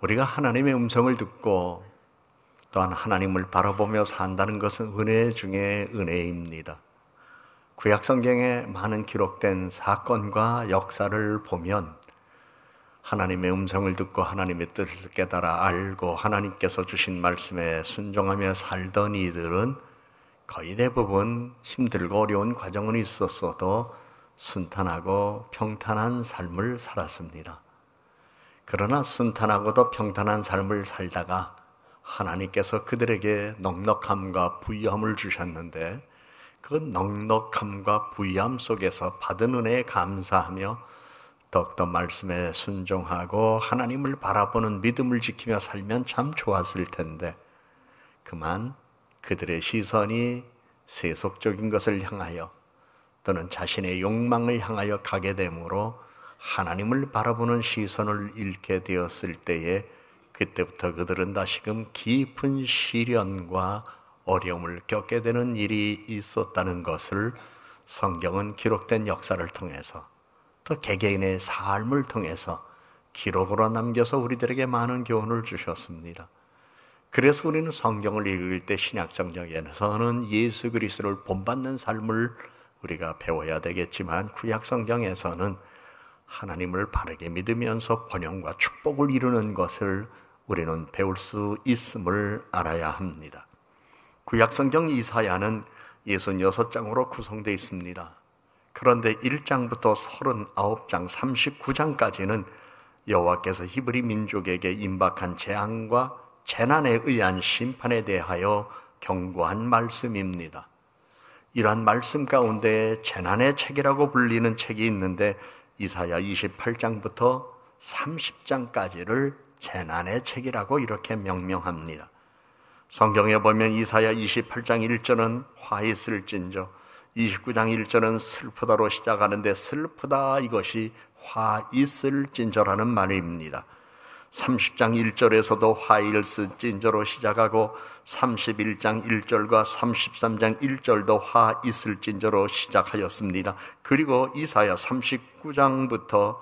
우리가 하나님의 음성을 듣고 또한 하나님을 바라보며 산다는 것은 은혜 중에 은혜입니다. 구약 성경에 많은 기록된 사건과 역사를 보면 하나님의 음성을 듣고 하나님의 뜻을 깨달아 알고 하나님께서 주신 말씀에 순종하며 살던 이들은 거의 대부분 힘들고 어려운 과정은 있었어도 순탄하고 평탄한 삶을 살았습니다. 그러나 순탄하고도 평탄한 삶을 살다가 하나님께서 그들에게 넉넉함과 부유함을 주셨는데 그 넉넉함과 부유함 속에서 받은 은혜에 감사하며 더욱더 말씀에 순종하고 하나님을 바라보는 믿음을 지키며 살면 참 좋았을 텐데 그만 그들의 시선이 세속적인 것을 향하여 또는 자신의 욕망을 향하여 가게 되므로 하나님을 바라보는 시선을 잃게 되었을 때에 그때부터 그들은 다시금 깊은 시련과 어려움을 겪게 되는 일이 있었다는 것을 성경은 기록된 역사를 통해서 또 개개인의 삶을 통해서 기록으로 남겨서 우리들에게 많은 교훈을 주셨습니다. 그래서 우리는 성경을 읽을 때 신약성경에서는 예수 그리스도를 본받는 삶을 우리가 배워야 되겠지만 구약 성경에서는 하나님을 바르게 믿으면서 번영과 축복을 이루는 것을 우리는 배울 수 있음을 알아야 합니다. 구약 성경 이사야는 66장으로 구성되어 있습니다. 그런데 1장부터 39장, 39장까지는 여호와께서 히브리 민족에게 임박한 재앙과 재난에 의한 심판에 대하여 경고한 말씀입니다. 이러한 말씀 가운데 재난의 책이라고 불리는 책이 있는데 이사야 28장부터 30장까지를 재난의 책이라고 이렇게 명명합니다. 성경에 보면 이사야 28장 1절은 화 있을진저, 29장 1절은 슬프다로 시작하는데 슬프다 이것이 화 있을진저라는 말입니다. 30장 1절에서도 화 있을진저로 시작하고 31장 1절과 33장 1절도 화 있을진저로 시작하였습니다. 그리고 이사야 39장부터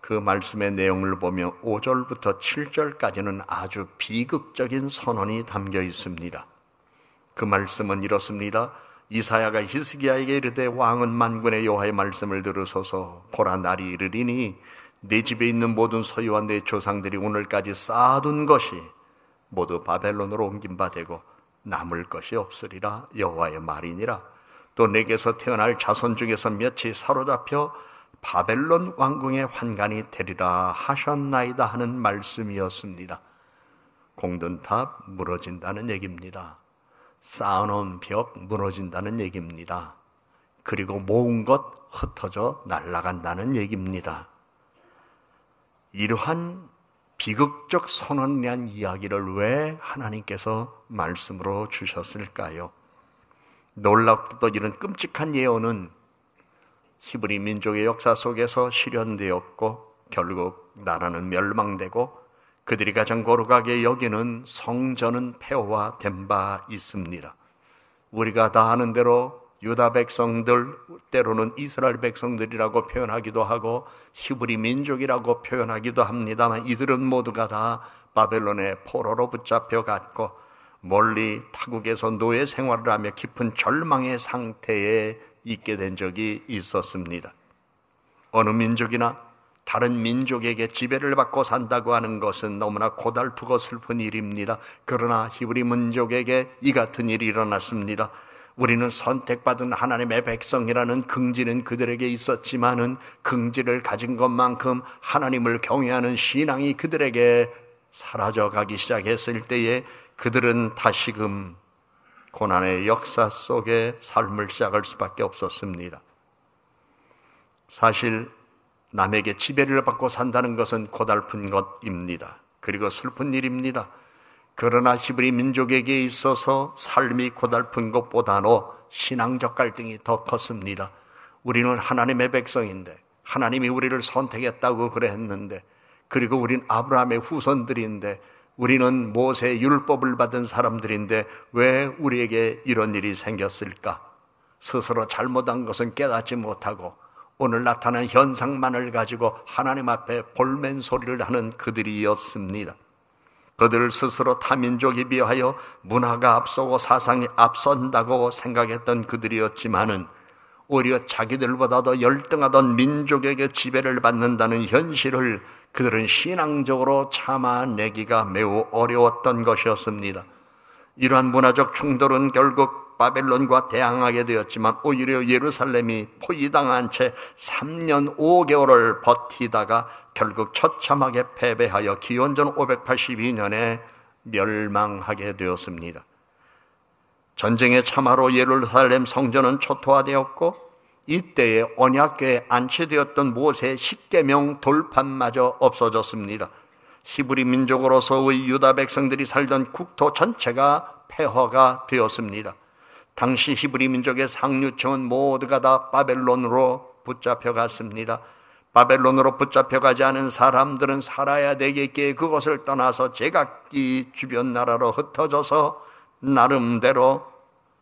그 말씀의 내용을 보면 5절부터 7절까지는 아주 비극적인 선언이 담겨 있습니다. 그 말씀은 이렇습니다. 이사야가 히스기야에게 이르되 왕은 만군의 여호와의 말씀을 들으소서. 보라 날이 이르리니 내 집에 있는 모든 소유와 내 조상들이 오늘까지 쌓아둔 것이 모두 바벨론으로 옮긴 바 되고 남을 것이 없으리라. 여호와의 말이니라. 또 내게서 태어날 자손 중에서 몇이 사로잡혀 바벨론 왕궁의 환관이 되리라 하셨나이다 하는 말씀이었습니다. 공든 탑 무너진다는 얘기입니다. 쌓아놓은 벽 무너진다는 얘기입니다. 그리고 모은 것 흩어져 날아간다는 얘기입니다. 이러한 비극적 선언에 대한 이야기를 왜 하나님께서 말씀으로 주셨을까요? 놀랍게도 이런 끔찍한 예언은 히브리 민족의 역사 속에서 실현되었고 결국 나라는 멸망되고 그들이 가장 거룩하게 여기는 성전은 폐허화된 바 있습니다. 우리가 다 아는 대로 유다 백성들, 때로는 이스라엘 백성들이라고 표현하기도 하고 히브리 민족이라고 표현하기도 합니다만 이들은 모두가 다 바벨론의 포로로 붙잡혀 갔고 멀리 타국에서 노예 생활을 하며 깊은 절망의 상태에 있게 된 적이 있었습니다. 어느 민족이나 다른 민족에게 지배를 받고 산다고 하는 것은 너무나 고달프고 슬픈 일입니다. 그러나 히브리 민족에게 이 같은 일이 일어났습니다. 우리는 선택받은 하나님의 백성이라는 긍지는 그들에게 있었지만은 긍지를 가진 것만큼 하나님을 경외하는 신앙이 그들에게 사라져가기 시작했을 때에 그들은 다시금 고난의 역사 속에 삶을 시작할 수밖에 없었습니다. 사실 남에게 지배를 받고 산다는 것은 고달픈 것입니다. 그리고 슬픈 일입니다. 그러나 히브리 민족에게 있어서 삶이 고달픈 것보다도 신앙적 갈등이 더 컸습니다. 우리는 하나님의 백성인데 하나님이 우리를 선택했다고 그랬는데 그리고 우린 아브라함의 후손들인데 우리는 모세의 율법을 받은 사람들인데 왜 우리에게 이런 일이 생겼을까? 스스로 잘못한 것은 깨닫지 못하고 오늘 나타난 현상만을 가지고 하나님 앞에 볼멘 소리를 하는 그들이었습니다. 그들 스스로 타민족에 비하여 문화가 앞서고 사상이 앞선다고 생각했던 그들이었지만은 오히려 자기들보다도 열등하던 민족에게 지배를 받는다는 현실을 그들은 신앙적으로 참아내기가 매우 어려웠던 것이었습니다. 이러한 문화적 충돌은 결국 바벨론과 대항하게 되었지만 오히려 예루살렘이 포위당한 채 3년 5개월을 버티다가 결국 처참하게 패배하여 기원전 582년에 멸망하게 되었습니다. 전쟁의 참화로 예루살렘 성전은 초토화되었고 이때에 언약궤에 안치되었던 모세의 십계명 돌판마저 없어졌습니다. 히브리 민족으로서의 유다 백성들이 살던 국토 전체가 폐허가 되었습니다. 당시 히브리 민족의 상류층은 모두가 다 바벨론으로 붙잡혀갔습니다. 바벨론으로 붙잡혀가지 않은 사람들은 살아야 되겠기에 그것을 떠나서 제각기 주변 나라로 흩어져서 나름대로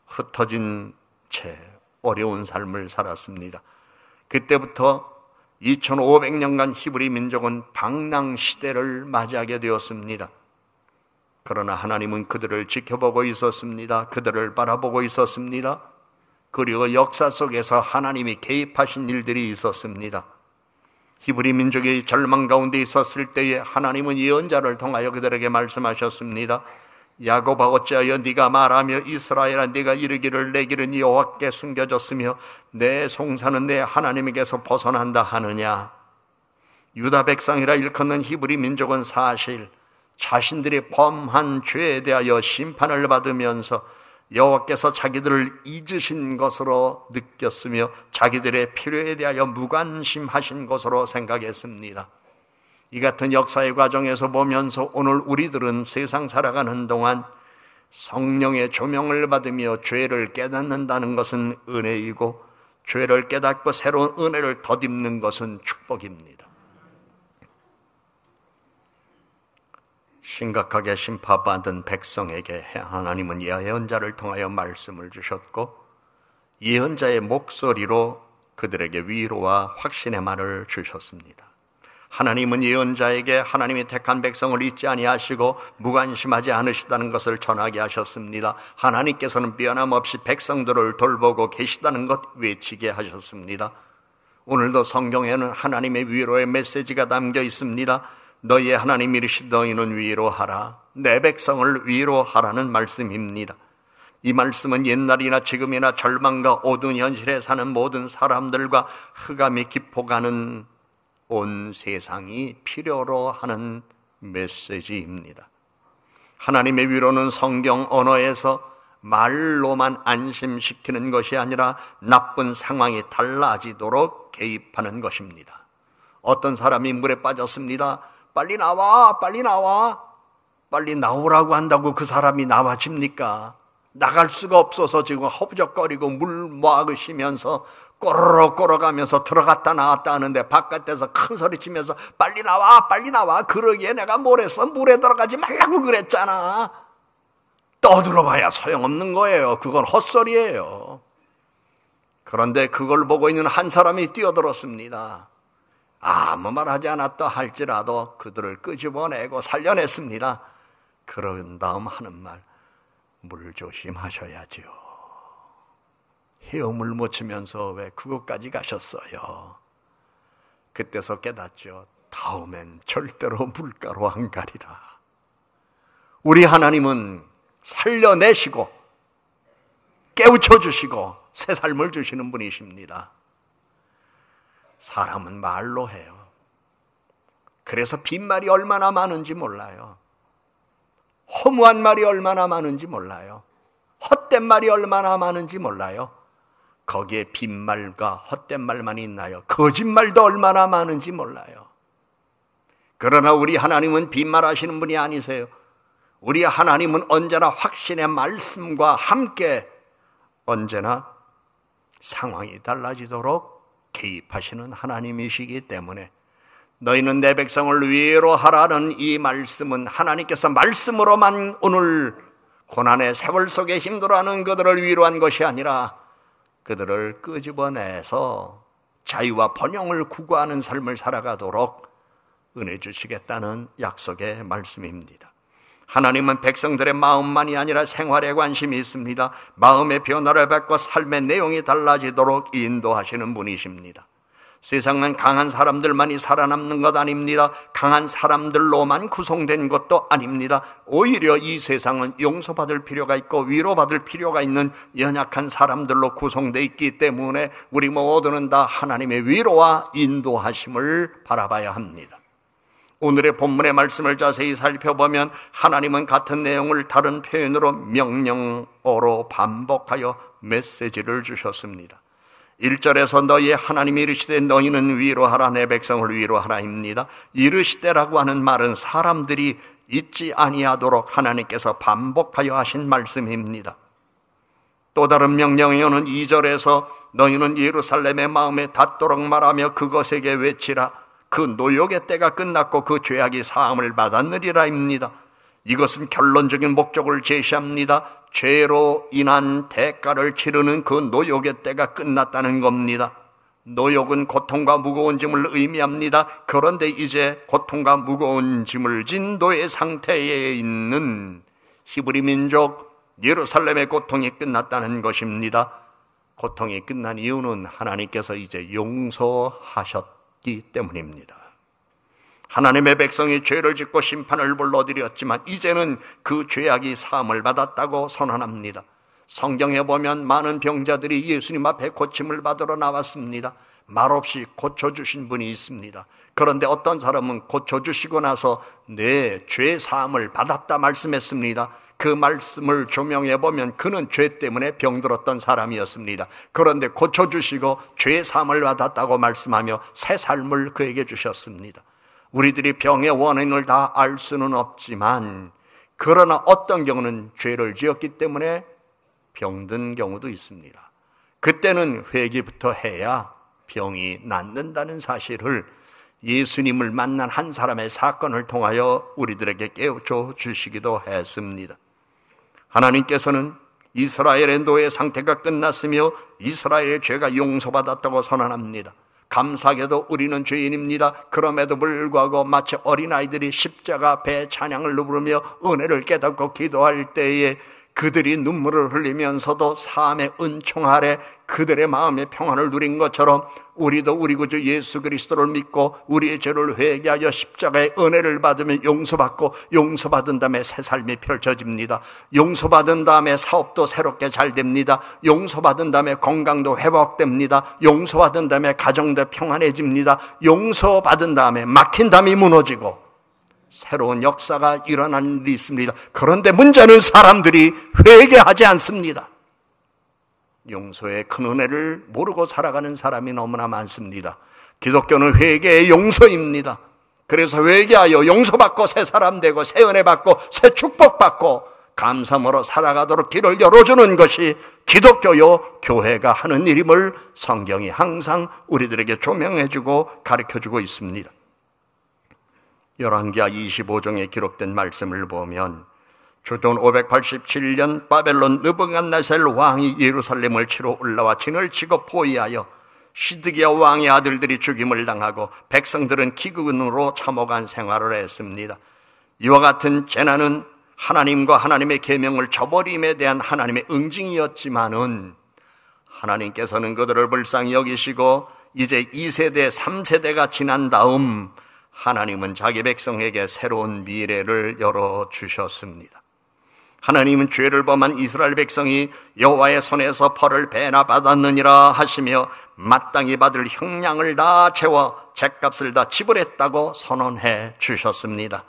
흩어진 채 어려운 삶을 살았습니다. 그때부터 2500년간 히브리 민족은 방랑시대를 맞이하게 되었습니다. 그러나 하나님은 그들을 지켜보고 있었습니다. 그들을 바라보고 있었습니다. 그리고 역사 속에서 하나님이 개입하신 일들이 있었습니다. 히브리 민족이 절망 가운데 있었을 때에 하나님은 예언자를 통하여 그들에게 말씀하셨습니다. 야곱아 어찌하여 네가 말하며 이스라엘아 네가 이르기를 내 길은 여호와께 숨겨졌으며 내 송사는 내 하나님에게서 벗어난다 하느냐. 유다 백성이라 일컫는 히브리 민족은 사실 자신들이 범한 죄에 대하여 심판을 받으면서 여호와께서 자기들을 잊으신 것으로 느꼈으며 자기들의 필요에 대하여 무관심하신 것으로 생각했습니다. 이 같은 역사의 과정에서 보면서 오늘 우리들은 세상 살아가는 동안 성령의 조명을 받으며 죄를 깨닫는다는 것은 은혜이고 죄를 깨닫고 새로운 은혜를 덧입는 것은 축복입니다. 심각하게 심판받은 백성에게 하나님은 예언자를 통하여 말씀을 주셨고 예언자의 목소리로 그들에게 위로와 확신의 말을 주셨습니다. 하나님은 예언자에게 하나님이 택한 백성을 잊지 아니하시고 무관심하지 않으시다는 것을 전하게 하셨습니다. 하나님께서는 변함없이 백성들을 돌보고 계시다는 것 외치게 하셨습니다. 오늘도 성경에는 하나님의 위로의 메시지가 담겨 있습니다. 너희의 하나님 이르시 너희는 위로하라. 내 백성을 위로하라는 말씀입니다. 이 말씀은 옛날이나 지금이나 절망과 어두운 현실에 사는 모든 사람들과 흑암이 깊어가는 온 세상이 필요로 하는 메시지입니다. 하나님의 위로는 성경 언어에서 말로만 안심시키는 것이 아니라 나쁜 상황이 달라지도록 개입하는 것입니다. 어떤 사람이 물에 빠졌습니다. 빨리 나와, 빨리 나와. 빨리 나오라고 한다고 그 사람이 나와집니까? 나갈 수가 없어서 지금 허부적거리고 물 막으시면서 꼬르륵 꼬러가면서 들어갔다 나왔다 하는데 바깥에서 큰 소리 치면서 빨리 나와, 빨리 나와. 그러기에 내가 뭘 했어? 물에 들어가지 말라고 그랬잖아. 떠들어봐야 소용없는 거예요. 그건 헛소리예요. 그런데 그걸 보고 있는 한 사람이 뛰어들었습니다. 아무 말 하지 않았다 할지라도 그들을 끄집어내고 살려냈습니다. 그런 다음 하는 말, 물 조심하셔야지요. 헤엄을 못 치면서 왜 그것까지 가셨어요? 그때서 깨닫죠. 다음엔 절대로 물가로 안 가리라. 우리 하나님은 살려내시고 깨우쳐 주시고 새 삶을 주시는 분이십니다. 사람은 말로 해요. 그래서 빈말이 얼마나 많은지 몰라요. 허무한 말이 얼마나 많은지 몰라요. 헛된 말이 얼마나 많은지 몰라요. 거기에 빈말과 헛된 말만 있나요? 거짓말도 얼마나 많은지 몰라요. 그러나 우리 하나님은 빈말하시는 분이 아니세요. 우리 하나님은 언제나 확신의 말씀과 함께 언제나 상황이 달라지도록 개입하시는 하나님이시기 때문에 너희는 내 백성을 위로하라는 이 말씀은 하나님께서 말씀으로만 오늘 고난의 세월 속에 힘들어하는 그들을 위로한 것이 아니라 그들을 끄집어내서 자유와 번영을 구가하는 삶을 살아가도록 은혜 주시겠다는 약속의 말씀입니다. 하나님은 백성들의 마음만이 아니라 생활에 관심이 있습니다. 마음의 변화를 받고 삶의 내용이 달라지도록 인도하시는 분이십니다. 세상은 강한 사람들만이 살아남는 것 아닙니다. 강한 사람들로만 구성된 것도 아닙니다. 오히려 이 세상은 용서받을 필요가 있고 위로받을 필요가 있는 연약한 사람들로 구성되어 있기 때문에 우리 모두는 다 하나님의 위로와 인도하심을 바라봐야 합니다. 오늘의 본문의 말씀을 자세히 살펴보면 하나님은 같은 내용을 다른 표현으로 명령어로 반복하여 메시지를 주셨습니다. 1절에서 너희의 하나님이 이르시되 너희는 위로하라 내 백성을 위로하라입니다. 이르시되라고 하는 말은 사람들이 잊지 아니하도록 하나님께서 반복하여 하신 말씀입니다. 또 다른 명령어는 2절에서 너희는 예루살렘의 마음에 닿도록 말하며 그것에게 외치라. 그 노역의 때가 끝났고 그 죄악이 사함을 받았느리라입니다. 이것은 결론적인 목적을 제시합니다. 죄로 인한 대가를 치르는 그 노역의 때가 끝났다는 겁니다. 노역은 고통과 무거운 짐을 의미합니다. 그런데 이제 고통과 무거운 짐을 진 노예 상태에 있는 히브리 민족 예루살렘의 고통이 끝났다는 것입니다. 고통이 끝난 이유는 하나님께서 이제 용서하셨기 때문입니다. 하나님의 백성이 죄를 짓고 심판을 불러들였지만 이제는 그 죄악이 사함을 받았다고 선언합니다. 성경에 보면 많은 병자들이 예수님 앞에 고침을 받으러 나왔습니다. 말없이 고쳐주신 분이 있습니다. 그런데 어떤 사람은 고쳐주시고 나서 내 죄 사함을 받았다 말씀했습니다. 그 말씀을 조명해 보면 그는 죄 때문에 병들었던 사람이었습니다. 그런데 고쳐주시고 죄 사함을 받았다고 말씀하며 새 삶을 그에게 주셨습니다. 우리들이 병의 원인을 다 알 수는 없지만 그러나 어떤 경우는 죄를 지었기 때문에 병든 경우도 있습니다. 그때는 회개부터 해야 병이 낫는다는 사실을 예수님을 만난 한 사람의 사건을 통하여 우리들에게 깨우쳐 주시기도 했습니다. 하나님께서는 이스라엘의 노예 상태가 끝났으며 이스라엘의 죄가 용서받았다고 선언합니다. 감사하게도 우리는 죄인입니다. 그럼에도 불구하고 마치 어린아이들이 십자가 앞에 찬양을 부르며 은혜를 깨닫고 기도할 때에 그들이 눈물을 흘리면서도 사함의 은총 아래 그들의 마음의 평안을 누린 것처럼 우리도 우리 구주 예수 그리스도를 믿고 우리의 죄를 회개하여 십자가의 은혜를 받으면 용서받고 용서받은 다음에 새 삶이 펼쳐집니다. 용서받은 다음에 사업도 새롭게 잘 됩니다. 용서받은 다음에 건강도 회복됩니다. 용서받은 다음에 가정도 평안해집니다. 용서받은 다음에 막힌 담이 무너지고 새로운 역사가 일어나는 일이 있습니다. 그런데 문제는 사람들이 회개하지 않습니다. 용서의 큰 은혜를 모르고 살아가는 사람이 너무나 많습니다. 기독교는 회개의 용서입니다. 그래서 회개하여 용서받고 새 사람 되고 새 은혜 받고 새 축복받고 감사함으로 살아가도록 길을 열어주는 것이 기독교요 교회가 하는 일임을 성경이 항상 우리들에게 조명해주고 가르쳐주고 있습니다. 열왕기하 25장에 기록된 말씀을 보면 주전 587년 바벨론 느부갓네살 왕이 예루살렘을 치러 올라와 진을 치고 포위하여 시드기야 왕의 아들들이 죽임을 당하고 백성들은 기근으로 참혹한 생활을 했습니다. 이와 같은 재난은 하나님과 하나님의 계명을 저버림에 대한 하나님의 응징이었지만은 하나님께서는 그들을 불쌍히 여기시고 이제 2세대, 3세대가 지난 다음 하나님은 자기 백성에게 새로운 미래를 열어주셨습니다. 하나님은 죄를 범한 이스라엘 백성이 여호와의 손에서 벌을 배나 받았느니라 하시며 마땅히 받을 형량을 다 채워 죗값을 다 지불했다고 선언해 주셨습니다.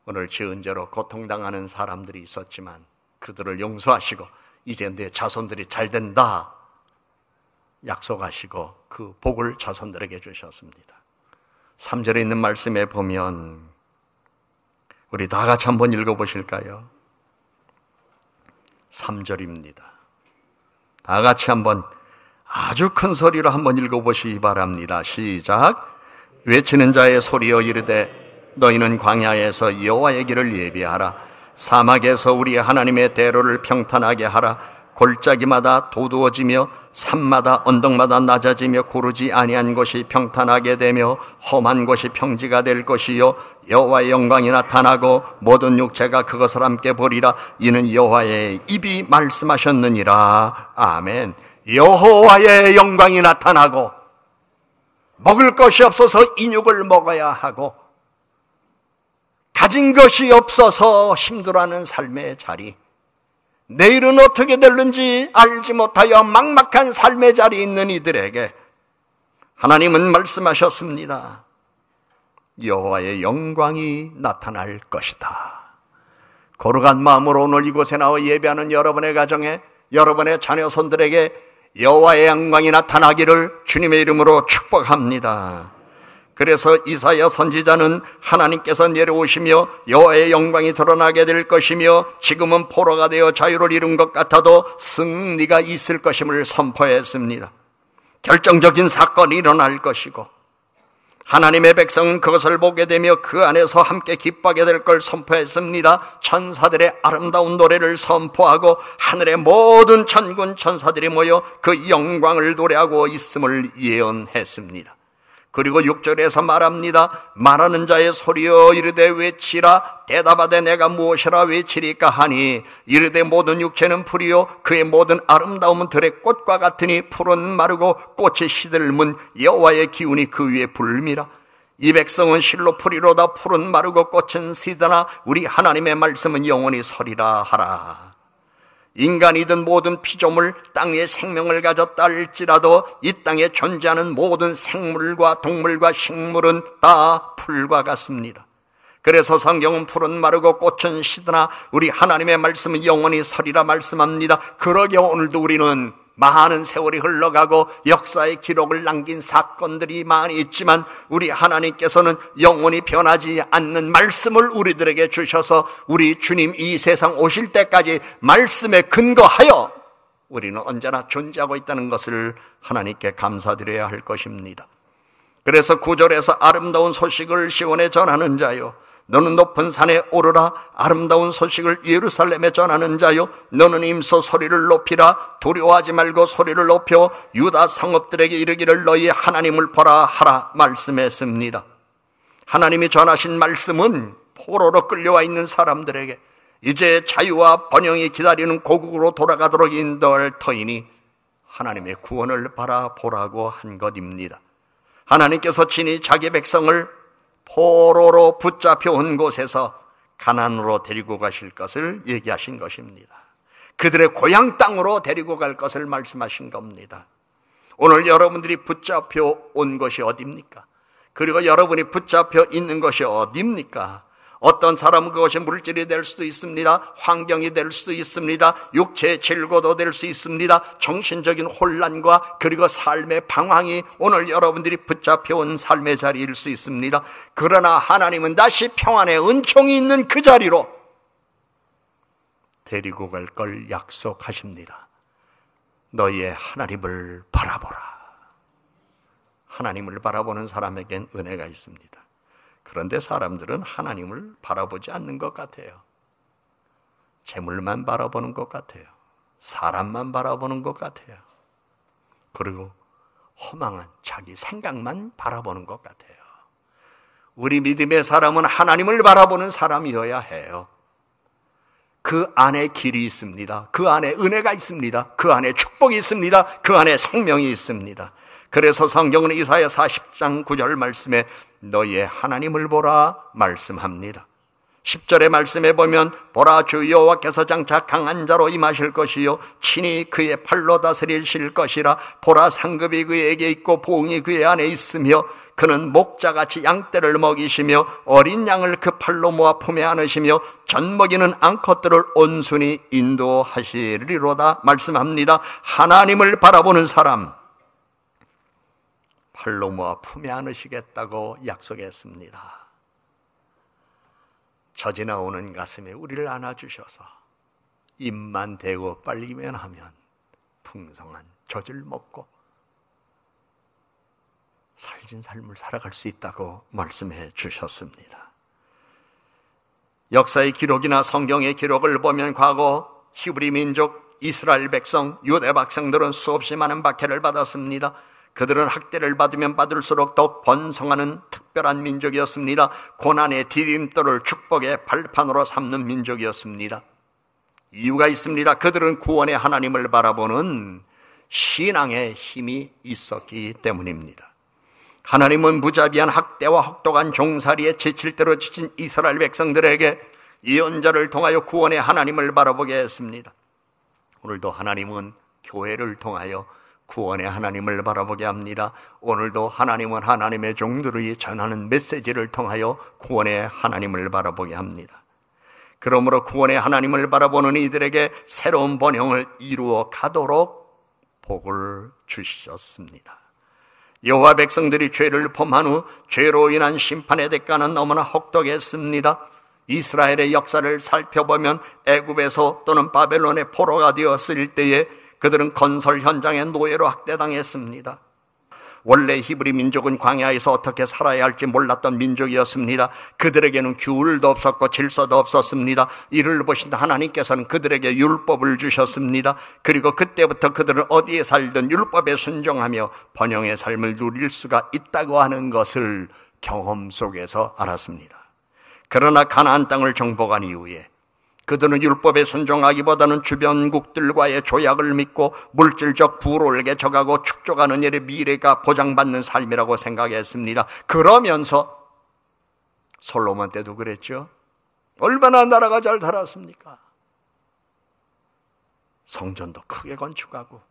오늘 지은 죄로 고통당하는 사람들이 있었지만 그들을 용서하시고 이제 내 자손들이 잘 된다 약속하시고 그 복을 자손들에게 주셨습니다. 3절에 있는 말씀에 보면 우리 다 같이 한번 읽어보실까요? 3절입니다. 다 같이 한번 아주 큰 소리로 한번 읽어보시기 바랍니다. 시작. 외치는 자의 소리여 이르되 너희는 광야에서 여호와의 길을 예비하라. 사막에서 우리 하나님의 대로를 평탄하게 하라. 골짜기마다 도두어지며 산마다 언덕마다 낮아지며 고르지 아니한 곳이 평탄하게 되며 험한 곳이 평지가 될 것이요 여호와의 영광이 나타나고 모든 육체가 그것을 함께 보리라. 이는 여호와의 입이 말씀하셨느니라. 아멘. 여호와의 영광이 나타나고 먹을 것이 없어서 인육을 먹어야 하고 가진 것이 없어서 힘들어하는 삶의 자리, 내일은 어떻게 될는지 알지 못하여 막막한 삶의 자리에 있는 이들에게 하나님은 말씀하셨습니다. 여호와의 영광이 나타날 것이다. 거룩한 마음으로 오늘 이곳에 나와 예배하는 여러분의 가정에, 여러분의 자녀손들에게 여호와의 영광이 나타나기를 주님의 이름으로 축복합니다. 그래서 이사야 선지자는 하나님께서 내려오시며 여호와의 영광이 드러나게 될 것이며 지금은 포로가 되어 자유를 이룬 것 같아도 승리가 있을 것임을 선포했습니다. 결정적인 사건이 일어날 것이고 하나님의 백성은 그것을 보게 되며 그 안에서 함께 기뻐하게 될 걸 선포했습니다. 천사들의 아름다운 노래를 선포하고 하늘의 모든 천군 천사들이 모여 그 영광을 노래하고 있음을 예언했습니다. 그리고 6절에서 말합니다. 말하는 자의 소리여 이르되 외치라. 대답하되 내가 무엇이라 외치리까 하니 이르되 모든 육체는 풀이요 그의 모든 아름다움은 들의 꽃과 같으니 풀은 마르고 꽃이 시들문 여호와의 기운이 그 위에 불미라. 이 백성은 실로 풀이로다. 풀은 마르고 꽃은 시드나 우리 하나님의 말씀은 영원히 서리라 하라. 인간이든 모든 피조물, 땅에 생명을 가졌다 할지라도 이 땅에 존재하는 모든 생물과 동물과 식물은 다 풀과 같습니다. 그래서 성경은 풀은 마르고 꽃은 시드나 우리 하나님의 말씀은 영원히 서리라 말씀합니다. 그러게 오늘도 우리는 많은 세월이 흘러가고 역사의 기록을 남긴 사건들이 많이 있지만 우리 하나님께서는 영원히 변하지 않는 말씀을 우리들에게 주셔서 우리 주님 이 세상 오실 때까지 말씀에 근거하여 우리는 언제나 존재하고 있다는 것을 하나님께 감사드려야 할 것입니다. 그래서 9절에서 아름다운 소식을 시온에 전하는 자요 너는 높은 산에 오르라. 아름다운 소식을 예루살렘에 전하는 자요 너는 임소 소리를 높이라. 두려워하지 말고 소리를 높여 유다 성읍들에게 이르기를 너희 하나님을 보라 하라 말씀했습니다. 하나님이 전하신 말씀은 포로로 끌려와 있는 사람들에게 이제 자유와 번영이 기다리는 고국으로 돌아가도록 인도할 터이니 하나님의 구원을 바라보라고 한 것입니다. 하나님께서 친히 자기 백성을 포로로 붙잡혀 온 곳에서 가나안으로 데리고 가실 것을 얘기하신 것입니다. 그들의 고향 땅으로 데리고 갈 것을 말씀하신 겁니다. 오늘 여러분들이 붙잡혀 온 것이 어디입니까? 그리고 여러분이 붙잡혀 있는 것이 어디입니까? 어떤 사람은 그것이 물질이 될 수도 있습니다. 환경이 될 수도 있습니다. 육체의 질고도 될 수 있습니다. 정신적인 혼란과 그리고 삶의 방황이 오늘 여러분들이 붙잡혀온 삶의 자리일 수 있습니다. 그러나 하나님은 다시 평안의 은총이 있는 그 자리로 데리고 갈 걸 약속하십니다. 너희의 하나님을 바라보라. 하나님을 바라보는 사람에겐 은혜가 있습니다. 그런데 사람들은 하나님을 바라보지 않는 것 같아요. 재물만 바라보는 것 같아요. 사람만 바라보는 것 같아요. 그리고 허망한 자기 생각만 바라보는 것 같아요. 우리 믿음의 사람은 하나님을 바라보는 사람이어야 해요. 그 안에 길이 있습니다. 그 안에 은혜가 있습니다. 그 안에 축복이 있습니다. 그 안에 생명이 있습니다. 그래서 성경은 이사야 40장 9절 말씀에 너희의 하나님을 보라 말씀합니다. 10절의 말씀에 보면 보라 주 여호와께서 장차 강한 자로 임하실 것이요 친히 그의 팔로 다스리실 것이라. 보라 상급이 그에게 있고 보응이 그의 안에 있으며 그는 목자같이 양떼를 먹이시며 어린 양을 그 팔로 모아 품에 안으시며 젖먹이는 암컷들을 온순히 인도하시리로다 말씀합니다. 하나님을 바라보는 사람 팔로 모아 품에 안으시겠다고 약속했습니다. 젖이 나오는 가슴에 우리를 안아주셔서 입만 대고 빨리면 하면 풍성한 젖을 먹고 살진 삶을 살아갈 수 있다고 말씀해 주셨습니다. 역사의 기록이나 성경의 기록을 보면 과거 히브리 민족 이스라엘 백성, 유대 백성들은 수없이 많은 박해를 받았습니다. 그들은 학대를 받으면 받을수록 더욱 번성하는 특별한 민족이었습니다. 고난의 디딤돌을 축복의 발판으로 삼는 민족이었습니다. 이유가 있습니다. 그들은 구원의 하나님을 바라보는 신앙의 힘이 있었기 때문입니다. 하나님은 무자비한 학대와 혹독한 종살이에 지칠 대로 지친 이스라엘 백성들에게 예언자를 통하여 구원의 하나님을 바라보게 했습니다. 오늘도 하나님은 교회를 통하여 구원의 하나님을 바라보게 합니다. 오늘도 하나님은 하나님의 종들이 전하는 메시지를 통하여 구원의 하나님을 바라보게 합니다. 그러므로 구원의 하나님을 바라보는 이들에게 새로운 번영을 이루어 가도록 복을 주셨습니다. 여호와 백성들이 죄를 범한 후 죄로 인한 심판의 대가는 너무나 혹독했습니다. 이스라엘의 역사를 살펴보면 애굽에서 또는 바벨론의 포로가 되었을 때에 그들은 건설 현장의 노예로 학대당했습니다. 원래 히브리 민족은 광야에서 어떻게 살아야 할지 몰랐던 민족이었습니다. 그들에게는 규율도 없었고 질서도 없었습니다. 이를 보신 하나님께서는 그들에게 율법을 주셨습니다. 그리고 그때부터 그들은 어디에 살든 율법에 순종하며 번영의 삶을 누릴 수가 있다고 하는 것을 경험 속에서 알았습니다. 그러나 가나안 땅을 정복한 이후에 그들은 율법에 순종하기보다는 주변국들과의 조약을 믿고 물질적 부를 개척하고 축적하는 일의 미래가 보장받는 삶이라고 생각했습니다. 그러면서 솔로몬 때도 그랬죠. 얼마나 나라가 잘 살았습니까? 성전도 크게 건축하고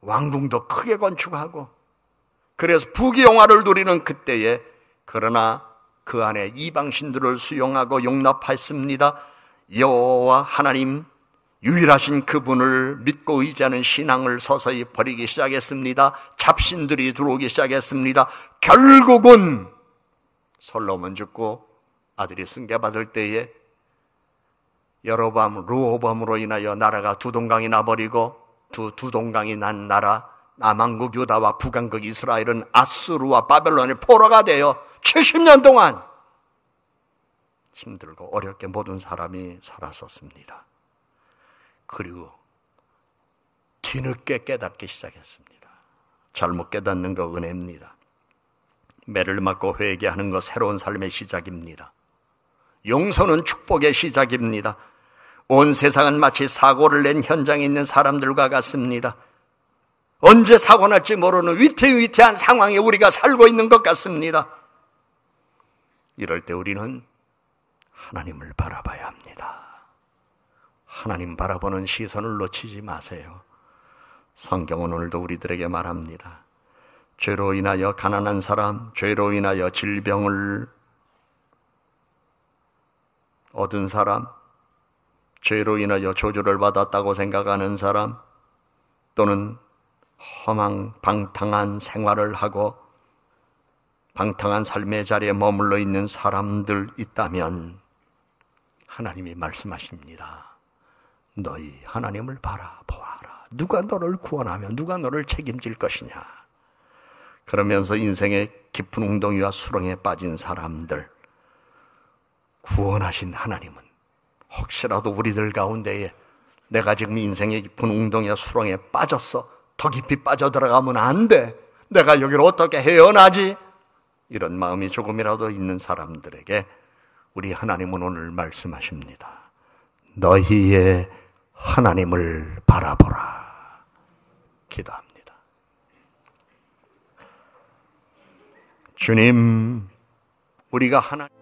왕궁도 크게 건축하고 그래서 부귀영화를 누리는 그때에 그러나 그 안에 이방신들을 수용하고 용납했습니다. 여호와 하나님 유일하신 그분을 믿고 의지하는 신앙을 서서히 버리기 시작했습니다. 잡신들이 들어오기 시작했습니다. 결국은 솔로몬 죽고 아들이 승계받을 때에 여로보암, 르호보암으로 인하여 나라가 두 동강이 나버리고 두 동강이 난 나라 남왕국 유다와 북왕국 이스라엘은 아수르와 바벨론의 포로가 되어 70년 동안 힘들고 어렵게 모든 사람이 살았었습니다. 그리고 뒤늦게 깨닫기 시작했습니다. 잘못 깨닫는 거 은혜입니다. 매를 맞고 회개하는 거 새로운 삶의 시작입니다. 용서는 축복의 시작입니다. 온 세상은 마치 사고를 낸 현장에 있는 사람들과 같습니다. 언제 사고 날지 모르는 위태위태한 상황에 우리가 살고 있는 것 같습니다. 이럴 때 우리는 하나님을 바라봐야 합니다. 하나님 바라보는 시선을 놓치지 마세요. 성경은 오늘도 우리들에게 말합니다. 죄로 인하여 가난한 사람, 죄로 인하여 질병을 얻은 사람, 죄로 인하여 저주를 받았다고 생각하는 사람, 또는 방탕한 생활을 하고 방탕한 삶의 자리에 머물러 있는 사람들 있다면 하나님이 말씀하십니다. 너희 하나님을 바라보아라. 누가 너를 구원하며 누가 너를 책임질 것이냐. 그러면서 인생의 깊은 웅덩이와 수렁에 빠진 사람들, 구원하신 하나님은 혹시라도 우리들 가운데에 내가 지금 인생의 깊은 웅덩이와 수렁에 빠졌어. 더 깊이 빠져들어가면 안 돼. 내가 여기를 어떻게 헤어나지? 이런 마음이 조금이라도 있는 사람들에게 우리 하나님은 오늘 말씀하십니다. 너희의 하나님을 바라보라. 기도합니다. 주님, 우리가 하나님